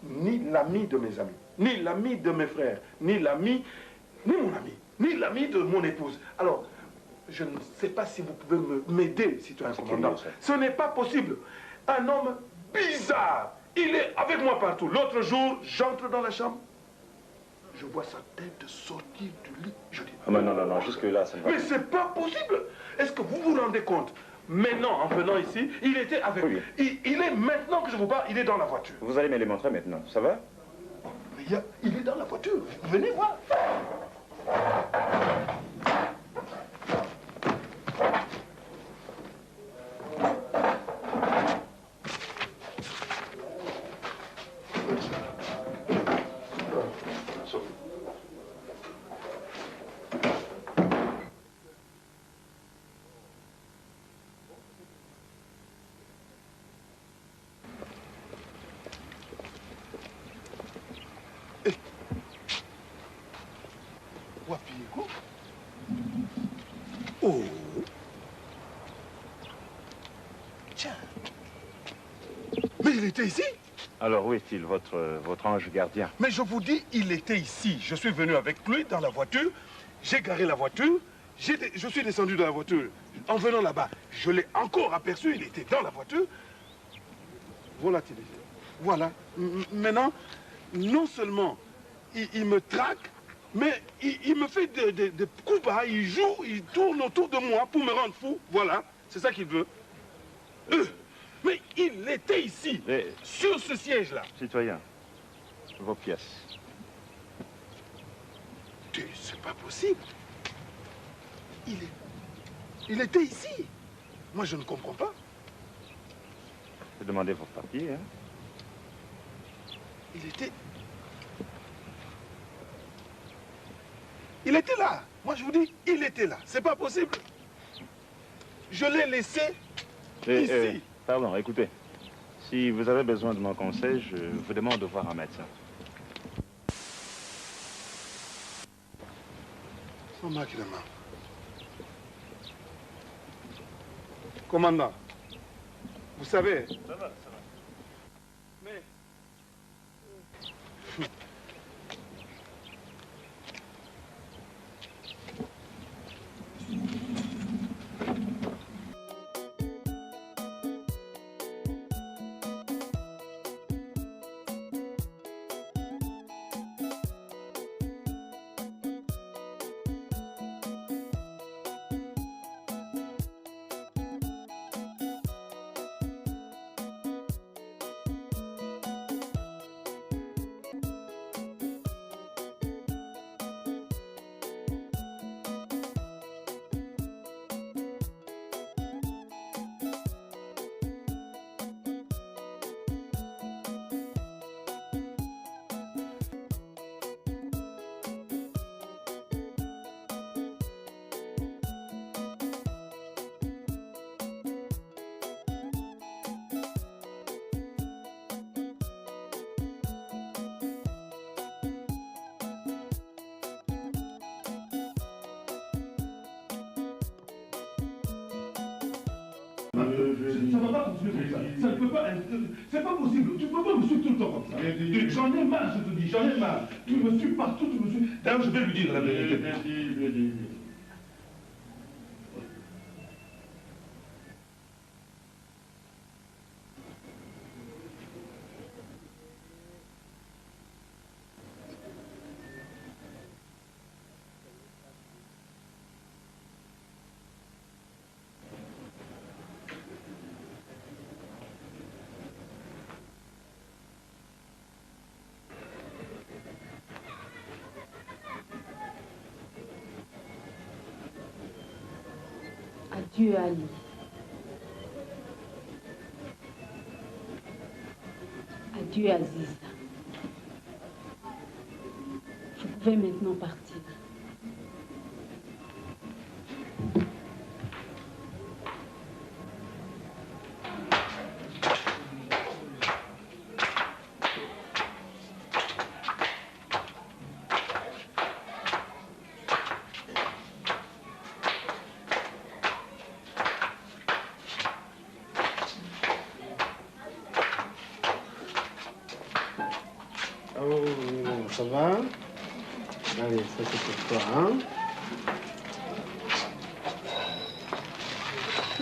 Ni l'ami de mes amis, ni l'ami de mes frères, ni l'ami, ni mon ami, ni l'ami de mon épouse. Alors, je ne sais pas si vous pouvez m'aider, citoyen commandant. Ce n'est pas possible. Un homme bizarre. Il est avec moi partout. L'autre jour, j'entre dans la chambre. Je vois sa tête sortir du lit. Je dis... Ah, mais non, jusque-là, ça ne va pas. Mais c'est pas possible. Est-ce que vous vous rendez compte? Maintenant, en venant ici, il était avec... Oui. Il est maintenant que je vous parle, il est dans la voiture. Vous allez me les montrer maintenant, ça va? Mais il est dans la voiture. Venez voir. Oh. Tiens. Mais il était ici. Alors où est-il, votre ange gardien? Mais je vous dis, il était ici. Je suis venu avec lui dans la voiture. J'ai garé la voiture. Je suis descendu de la voiture. En venant là-bas, je l'ai encore aperçu. Il était dans la voiture. Voilà, voilà. Maintenant, non seulement il me traque, mais il me fait des coups bas, il joue, il tourne autour de moi pour me rendre fou. Voilà, c'est ça qu'il veut. Mais il était ici, sur ce siège-là. Citoyen, vos pièces. C'est pas possible. Il était ici. Moi, je ne comprends pas. Demandez vos papiers, hein. Il était là. Moi, je vous dis, il était là. C'est pas possible. Je l'ai laissé ici. Pardon, écoutez. Si vous avez besoin de mon conseil, je vous demande de voir un médecin. Son máquina. Commandant, vous savez... Ça va. Mais... Ça ne va pas continuer comme ça. Ça ne peut pas être... C'est pas possible. Tu ne peux pas me suivre tout le temps comme ça. J'en ai marre, je te dis. J'en ai marre. Tu me suis partout, tu me suis... D'ailleurs, je vais lui dire la vérité. Adieu Ali. Adieu Aziza. vais maintenant partir. Ça va? Allez, ça c'est pour toi, hein?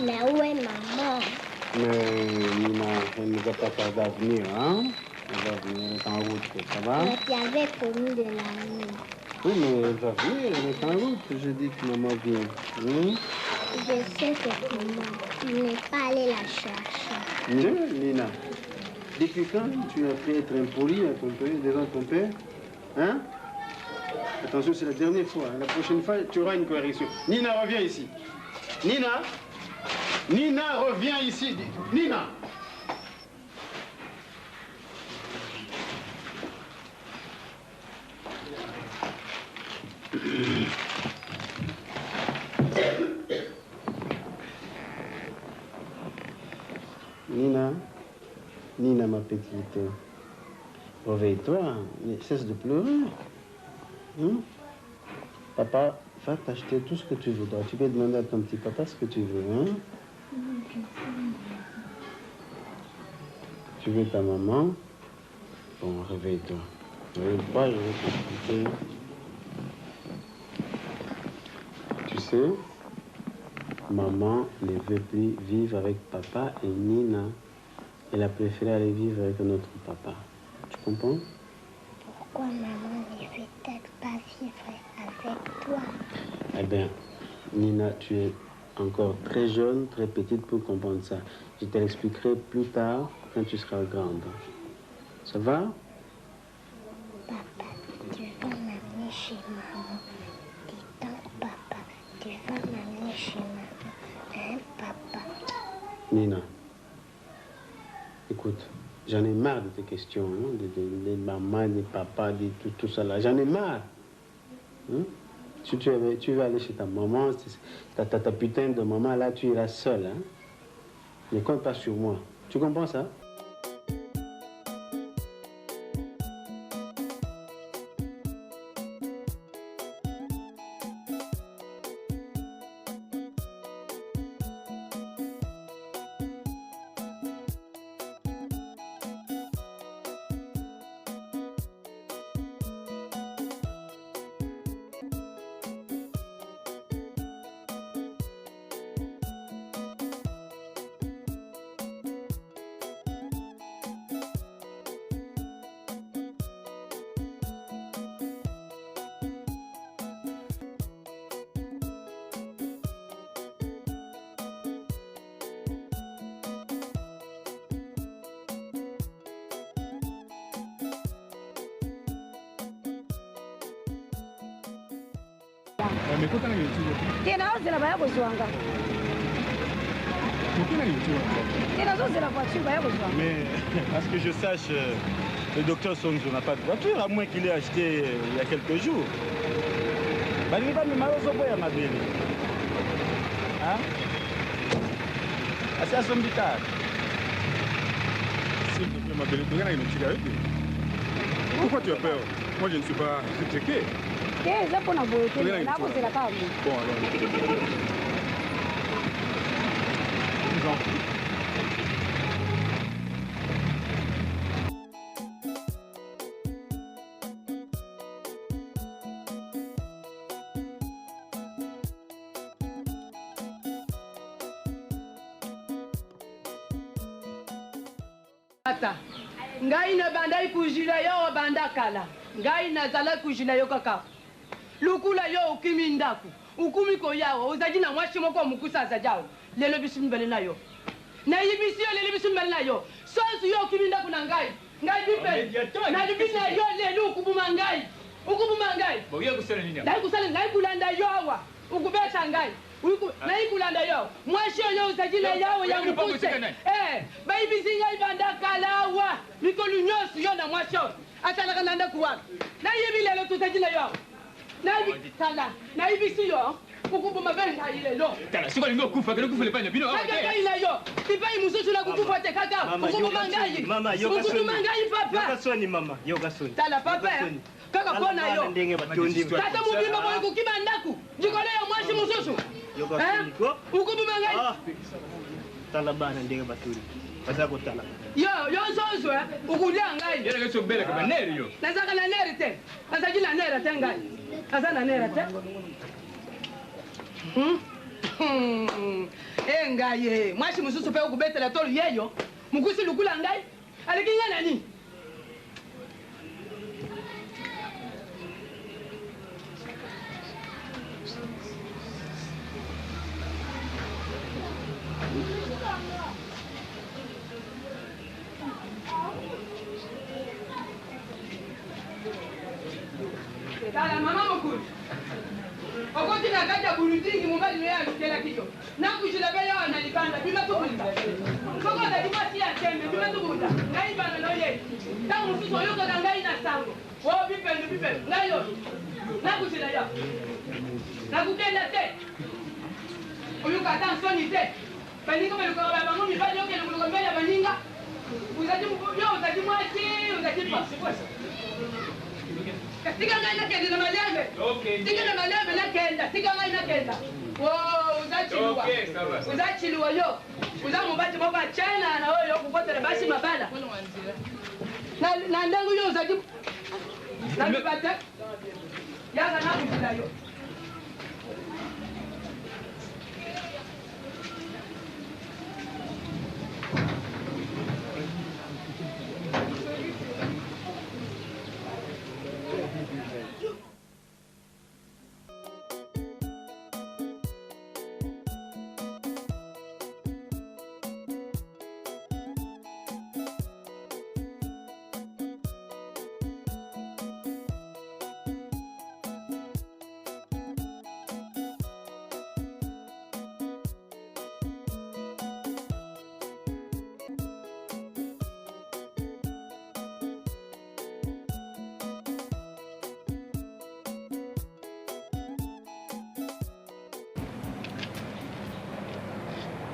Mais où est maman? Mais Nina, elle ne va pas tarder à venir, hein? Elle va venir, elle est en route, ça va? Mais tu avais promis de l'amener. Oui, mais elle va venir, elle est en route. Je dis que maman vient. Hein? Je sais c'est comment. Tu n'es pas allé la chercher. Non, Nina. Depuis quand tu as appris à être impoli à ton père, devant ton père? Hein? Attention, c'est la dernière fois. La prochaine fois, tu auras une correction. Nina, reviens ici. Nina! Nina, reviens ici. Nina! Nina, Nina, ma petite, réveille-toi, cesse de pleurer. Hein? Papa va t'acheter tout ce que tu voudras. Tu peux demander à ton petit papa ce que tu veux. Hein? Tu veux ta maman? Bon, réveille-toi. Réveille-toi, je vais t'expliquer. Tu sais, maman ne veut plus vivre avec papa et Nina. Elle a préféré aller vivre avec notre papa. Tu comprends? Pourquoi maman ne veut peut-être pas vivre avec toi? Eh bien, Nina, tu es encore très jeune, très petite pour comprendre ça. Je te l'expliquerai plus tard quand tu seras grande. Ça va? Papa, tu vas m'amener chez maman. Dis donc, papa, tu vas m'amener chez maman. Hein, papa? Nina, écoute, j'en ai marre de tes questions, hein, de maman, de papa, de tout ça là. J'en ai marre. Hein? Si tu veux aller chez ta maman, ta putain de maman, là, tu iras seule. Hein? Ne compte pas sur moi. Tu comprends ça? Mais à ce que je sache, le docteur Sonzo n'a pas de voiture, à moins qu'il ait acheté il y a quelques jours. Hein? C'est à son bitard. Pourquoi tu as peur? Moi, je ne suis pas checké. Bon, alors. Ata, ngai na bandai kujila yo banda kala. Ngai na zala kujila yo kaka. Lukula yo ukimi ndaku. Ukumi ko yawo, uzaji na mwashi moko mukusa zajao. Lelo bisu mbele na yo. Na yibisi yo lelo bisu mbele na yo. Sonsu yo ukimi ndaku na ngai. Ngai bipe. Na libisi na yo lelo ukubuma ngai. Ukubuma ngai. Boye kusele nini? Ngai kusele ngai kulanda yo awa. Ukubeta ngai. Na ikulanda yo. Mwashi yo uzaji na yawo ya mukuse. Baby zinga ibanda kalawa. Mikolu nyosu yo na mwashi. atalaka na ndako wapi nayebi lelo tutakila yo nayebi tala nayebisi yo kukubuma benga ilelo tala siko lingo kufa kele kufa lepanya bino kaka ila yo ipai mususu na kukufa te kaka kukubuma ngai mama yoga kukubuma ngai papa yoga soni mama yoga soni tala papa kaka pona yo tata mubimba boye kukiba ndaku jikole yo mwasi mususu yoga soni ko kukubuma ngai tala bana ndenge batuli bazako tala yo zozo ukulia ngai yele keso bele kama neri yo nazaka na neri te nazaki na neri te ngai aza na neri te ngai mwasi mususu mpe okubetela tolo yeyo mukusi lukula ngai aleki ngai nani tala mama mokulu okoti na kati ya buludingi mobali no ye alukelaki yo nakushila be yo na libanda bima tubunda soko ozali mwasi ya tembe bima tubunda ngai bana no ye ntango mosusu oyokaka ngai na sango o bipendu ngai yo nakushila yo nakukenda te oyoka ata nsoni te baninga balukaka bango mibali okende koluka mbele ya baninga yo ozali mwasi ozali pasi tika ngai nakende na malembe tika na malembe nakenda tika ngai nakenda uzachiliwa yo uza mubati moko achana na oyo kukotela basi mabala na ndengu yo uzati na mibate yaga nakuzila yo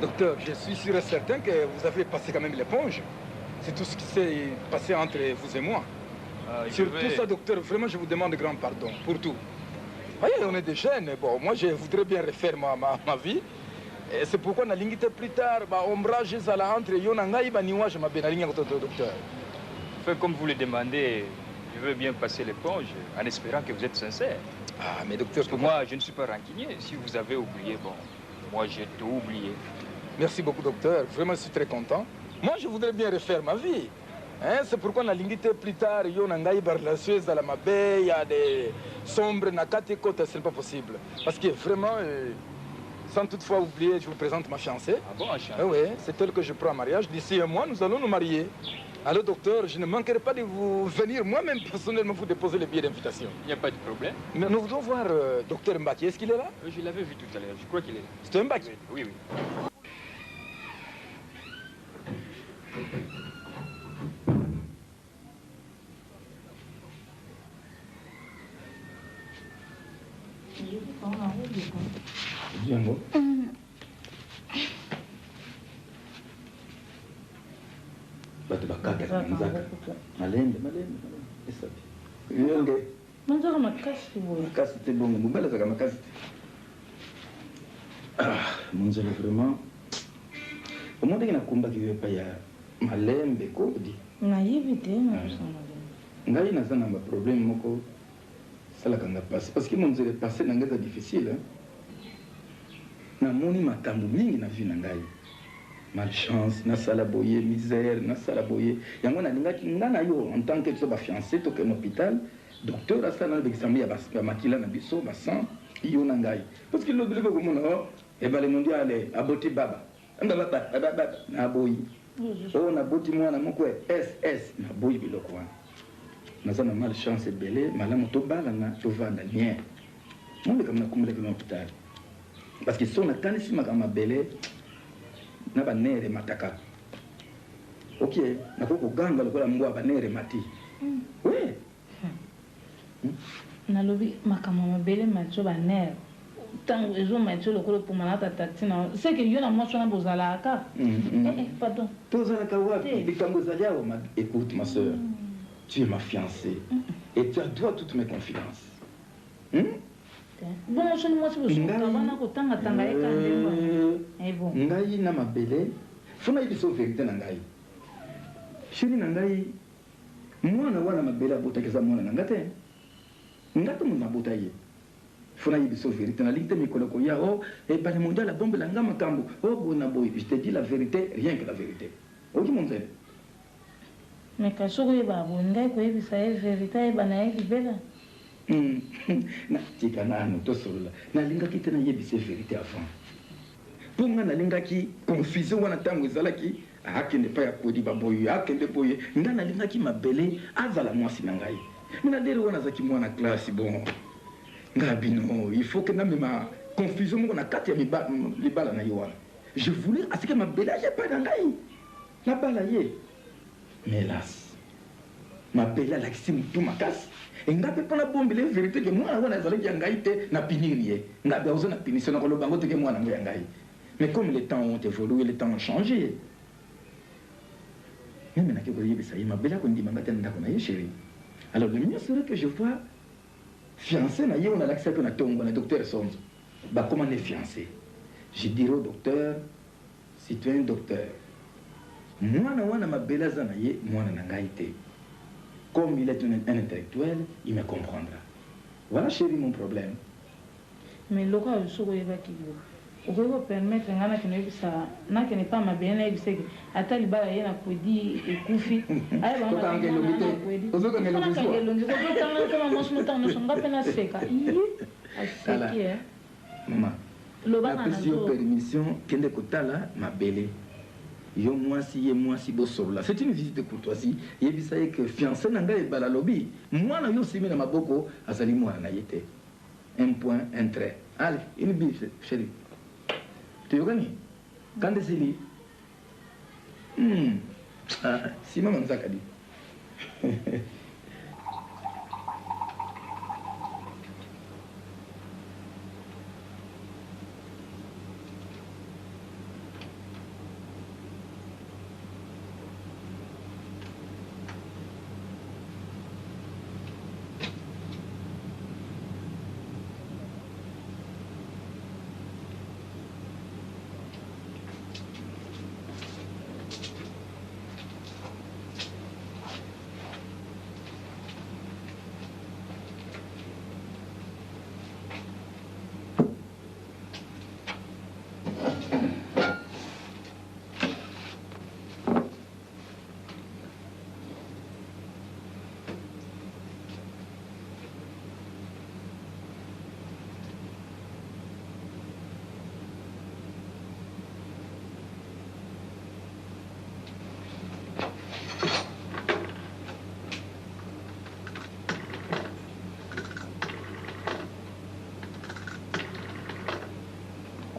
Docteur, je suis sûr et certain que vous avez passé quand même l'éponge. C'est tout ce qui s'est passé entre vous et moi. Sur tout ça, docteur, vraiment, je vous demande grand pardon pour tout. Voyez, on est des jeunes. Bon, moi, je voudrais bien refaire ma vie. Et c'est pourquoi on a l'ingité plus tard. Ombrage zala entre Yonangaï, Baniwa, je m'appelle docteur. Fait comme vous le demandez, je veux bien passer l'éponge en espérant que vous êtes sincère. Ah, mais docteur, parce que moi, je ne suis pas rancunier. Si vous avez oublié, bon, moi, j'ai tout oublié. Merci beaucoup, docteur. Vraiment, je suis très content. Moi, je voudrais bien refaire ma vie. Hein? C'est pourquoi on a l'ingité plus tard. Il y a la mabe, il y a des sombres, ce n'est pas possible. Parce que vraiment, sans toutefois oublier, je vous présente ma fiancée. Ah bon, oui, c'est elle que je prends en mariage. D'ici un mois, nous allons nous marier. Alors, docteur, je ne manquerai pas de vous venir moi-même personnellement vous déposer les billets d'invitation. Il n'y a pas de problème. Mais nous voulons voir docteur Mbaki. Est-ce qu'il est là? Je l'avais vu tout à l'heure. Je crois qu'il est là. C'est un Mbaki? Oui, oui. Jambo. Batu bakata kanzaka. Malembe. Esabi. Yonge. Manzaka makasi boye. Makasi te bongo. Mubala zaka makasi. Munzele vraiment. Omonde kina kumba kiwe pa ya malembe kodi. Na yibite na ngai naza na problème moko salaka nga passe parce que monzele passé na ngaza difficile. Namoni makambo mingi na vie na ngai. Malchance, na sala boye, misère, na sala boye. Yango na lingaki ngana yo en tant que tu ba fiancé to que hôpital, docteur asala na examen ya makila na biso ba sang yo na ngai. Parce que l'autre ko mona e bale mondiale aboti baba. Anda baba na boyi. Oh na boti mwana moko SS na boyi biloko wana. Naza na malchance ebele, malamu to bala na to vanda nien. Monde comme na kumule que hôpital. Parce que son attention makama belé na banere mataka. OK, na ko ganga lokola mngwa banere mati. Oui. Nalobi makambo mabele macho baner. Tango ezoma macho lokolo pour malata tatina. C'est que yo na moi sona bozala ka. Pardon. Tozala kawapi bikambo zaliao écoute ma sœur. Tu es ma fiancée et tu dois toutes mes confidences. Bon, je ne sais pas si vous avez ngai na mabele funa ibiso vérité na ngai shiri na ngai mwana wana mabele abotakeza mwana na ngate ngato mona botaye funa ibiso vérité na lite mikoloko ya oh et par le mondial la bombe la ngama kambo oh bona boy je te dis la vérité rien que la vérité ok mon frère mais quand je vais ngai ko ebisa vérité bana ebela na tika nano tosolola nalingaki te nayebisa vérité avant mpo nga nalingaki confusion wana ntango ezalaki akende pa ya kodi baboye akende boye nga nalingaki mabele azala mwasi na ngai mina deri wana azalaki mwana classe bon nga bino il faut que namema confusion moko na kati ya libala na ye wana je voulais asike mabele ayepa na ngai nabala ye mais hélas mabele alakisi motu makasi ngape pona bombe les vérité que moi wana ezalaki ya ngai te na pinirie ngabe ozo na punition na koloba ngo te ke mwana ngo ya ngai mais comme les temps ont évolué les temps ont changé même na ke ko yebisa ye mabela ko ndima ngate ndako na ye chérie alors le mieux serait que je vois fiancé na ye on a l'accès que na tongo na docteur Sonzo ba comment on est fiancé je dirais au docteur si tu es un docteur mwana wana mabela za na ye mwana na ngai te. Comme il est un intellectuel, il me comprendra. Voilà, chérie, mon problème. Mais le cas où je suis on peut permettre à qui n'est pas ma bien aimée, c'est que à Taliban, il y a un produit et Koufi. Maman, la permission, qu'elle est ma belle. Yo mwasi ye mwasi bosolola c'est une visite de courtoisie yebisa ye que fiancé na ngai bala lobi mwana yo simi na maboko azali mwana na yete un point un trait allez une bille chérie tu yogani quand c'est lui si maman zakadi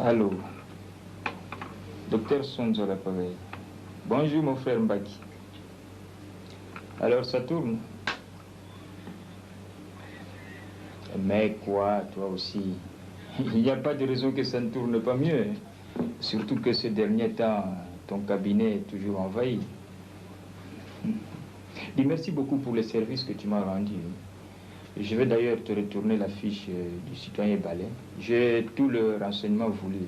Allô, docteur Sonzo l'appareil. Bonjour mon frère Mbaki. Alors ça tourne? Mais quoi, toi aussi? Il n'y a pas de raison que ça ne tourne pas mieux. Surtout que ces derniers temps, ton cabinet est toujours envahi. Dis merci beaucoup pour les services que tu m'as rendus. Je vais d'ailleurs te retourner la fiche du citoyen Ballet. J'ai tout le renseignement voulu.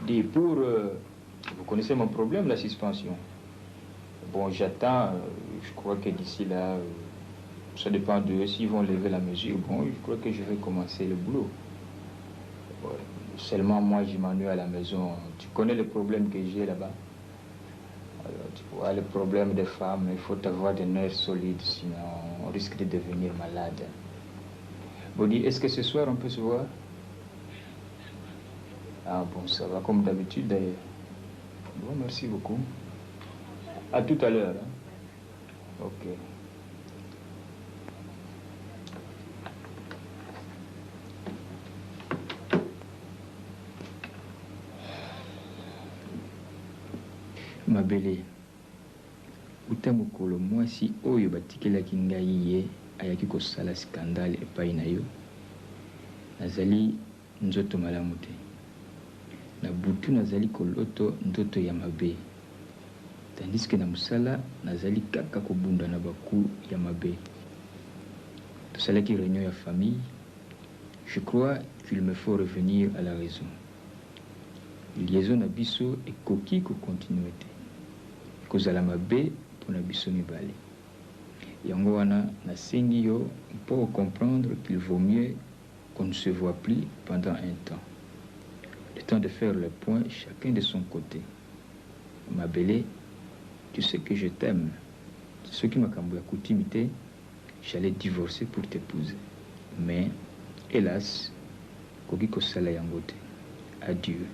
Dis, vous connaissez mon problème, la suspension. Bon, j'attends, je crois que d'ici là, ça dépend d'eux. S'ils vont lever la mesure, bon, je crois que je vais commencer le boulot. Seulement moi, je m'ennuie à la maison. Tu connais le problème que j'ai là-bas. Alors, tu vois, le problème des femmes, il faut avoir des nerfs solides, sinon on risque de devenir malade. Bodi, est-ce que ce soir on peut se voir? Ah bon, ça va comme d'habitude d'ailleurs. Bon, merci beaucoup. À tout à l'heure. Hein? Ok. Ma belle, ata mokolo mwasi oyo batikelaki ngai ye ayaki kosala skandale epai na yo, nazali nzoto malamu te. Na butu nazali koloto ndoto ya mabe, tandis que na mosala nazali kaka kobunda na baku ya mabe. Tosalaki réunion ya famille. Je crois qu'il me faut revenir à la raison. Liaison na biso ekoki ko continuer te. Kozala mabe pour na biso mibale. Yango wana nasengi yo pour comprendre qu'il vaut mieux qu'on ne se voit plus pendant un temps. Le temps de faire le point chacun de son côté. Ma belle, tu sais que je t'aime. Ce qui m'a cambié à coutumité, j'allais divorcer pour t'épouser. Mais, hélas, kogi kosala yango te. Adieu.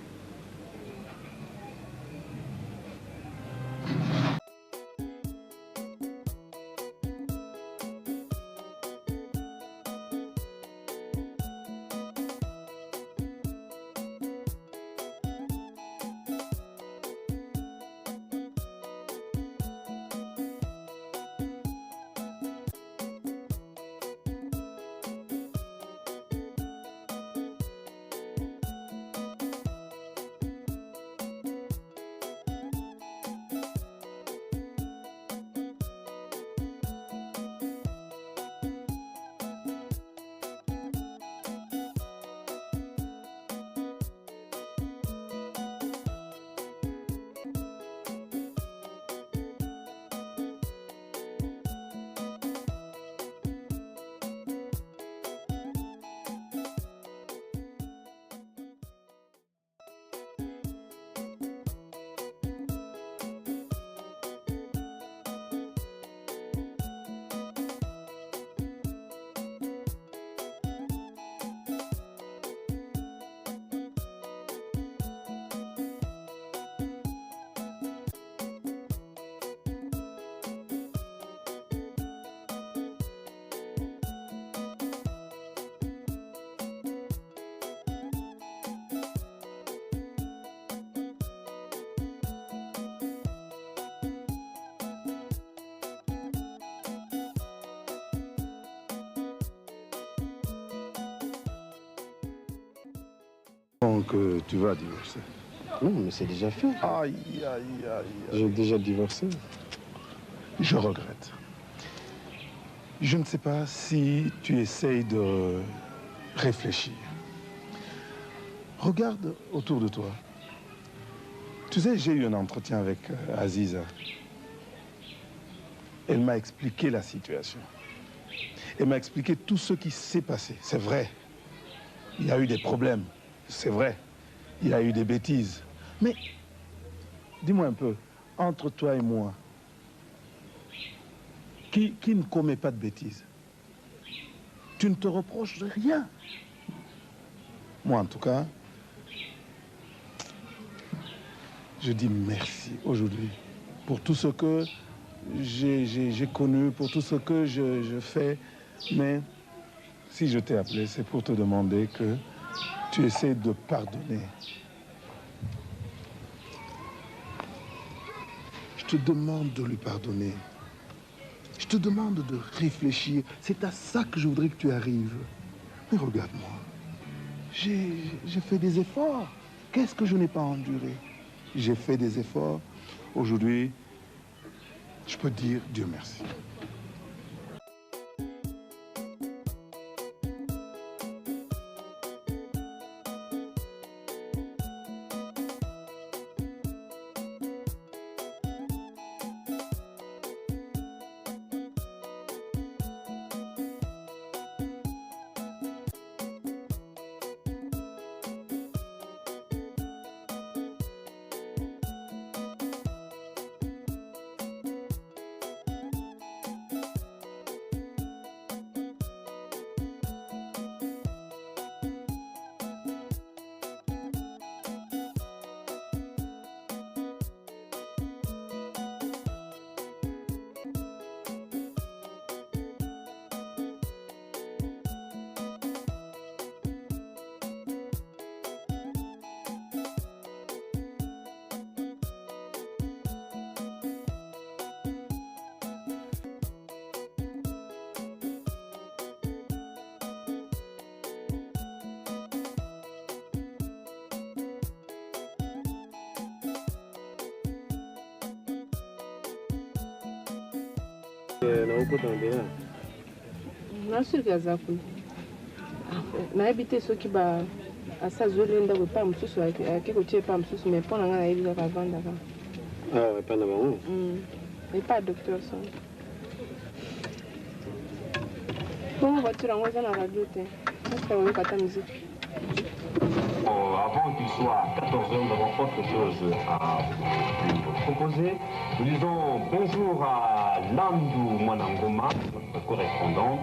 Donc tu vas divorcer. Non, mais c'est déjà fait. Aïe, aïe, aïe. J'ai déjà divorcé. Je regrette. Je ne sais pas si tu essayes de réfléchir. Regarde autour de toi. Tu sais, j'ai eu un entretien avec Aziza. Elle m'a expliqué la situation. Elle m'a expliqué tout ce qui s'est passé. C'est vrai. Il y a eu des problèmes. C'est vrai. Il y a eu des bêtises. Mais, dis-moi un peu, entre toi et moi, qui ne commet pas de bêtises? Tu ne te reproches de rien. Moi, en tout cas, je dis merci aujourd'hui pour tout ce que j'ai connu, pour tout ce que je fais. Mais si je t'ai appelé, c'est pour te demander que tu essaies de pardonner. Je te demande de lui pardonner. Je te demande de réfléchir. C'est à ça que je voudrais que tu arrives. Mais regarde-moi. J'ai fait des efforts. Qu'est-ce que je n'ai pas enduré? J'ai fait des efforts. Aujourd'hui, je peux dire Dieu merci. naokuta mbela nasiriki aza kuna nayebi te soki asa azolenda epai mosusu ake kotia epai mosusu mais mpo na ngai nayebi kaka avandaka awa epai na bango epai docteur son bongo voiture yango eza na radio te aka koyoka ata musique. Avant qu'il soit 14h, nous avons autre chose à vous proposer. Nous disons bonjour à Landou Mwanangoma, notre correspondant.